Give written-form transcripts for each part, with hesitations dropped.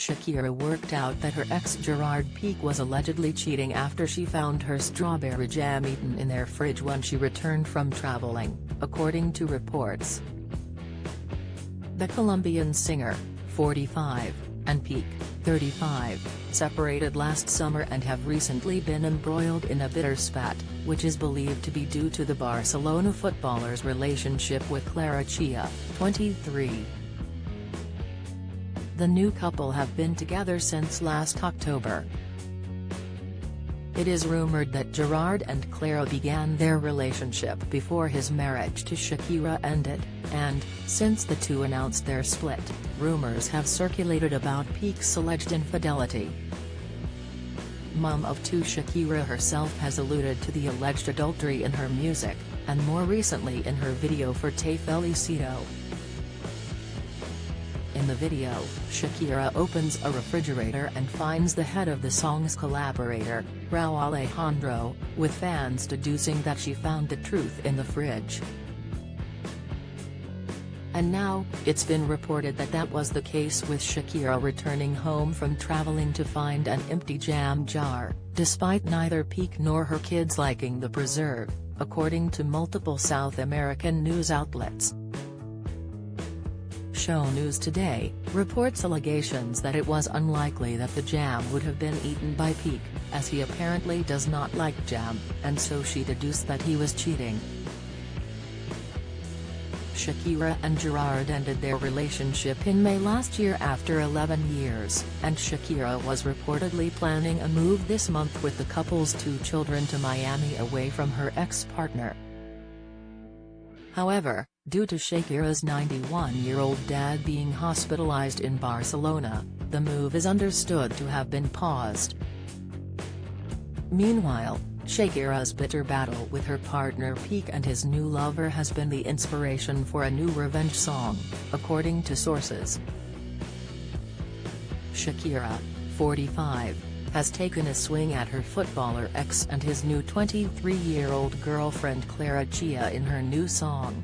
Shakira worked out that her ex Gerard Piqué was allegedly cheating after she found her strawberry jam eaten in their fridge when she returned from traveling, according to reports. The Colombian singer, 45, and Piqué, 35, separated last summer and have recently been embroiled in a bitter spat, which is believed to be due to the Barcelona footballer's relationship with Clara Chia, 23. The new couple have been together since last October. It is rumored that Gerard and Clara began their relationship before his marriage to Shakira ended, and, since the two announced their split, rumors have circulated about Piqué's alleged infidelity. Mum of two Shakira herself has alluded to the alleged adultery in her music, and more recently in her video for Te Felicito. In the video, Shakira opens a refrigerator and finds the head of the song's collaborator, Rauw Alejandro, with fans deducing that she found the truth in the fridge. And now, it's been reported that that was the case with Shakira returning home from traveling to find an empty jam jar, despite neither Piqué nor her kids liking the preserve, according to multiple South American news outlets. Show News Today reports allegations that it was unlikely that the jam would have been eaten by Piqué, as he apparently does not like jam, and so she deduced that he was cheating. Shakira and Gerard ended their relationship in May last year after 11 years, and Shakira was reportedly planning a move this month with the couple's 2 children to Miami away from her ex-partner. However, due to Shakira's 91-year-old dad being hospitalized in Barcelona, the move is understood to have been paused. Meanwhile, Shakira's bitter battle with her partner Piqué and his new lover has been the inspiration for a new revenge song, according to sources. Shakira, 45, has taken a swing at her footballer ex and his new 23-year-old girlfriend Clara Chia in her new song.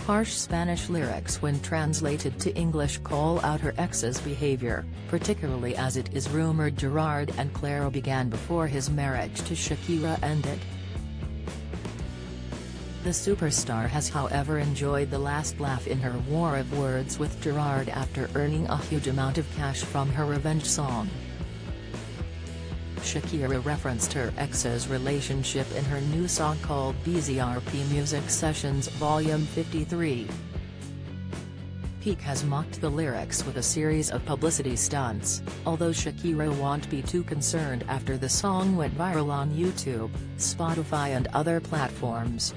Harsh Spanish lyrics when translated to English call out her ex's behavior, particularly as it is rumored Gerard and Clara began before his marriage to Shakira ended. The superstar has however enjoyed the last laugh in her war of words with Gerard after earning a huge amount of cash from her revenge song. Shakira referenced her ex's relationship in her new song called BZRP Music Sessions Volume 53. Piqué has mocked the lyrics with a series of publicity stunts, although Shakira won't be too concerned after the song went viral on YouTube, Spotify and other platforms.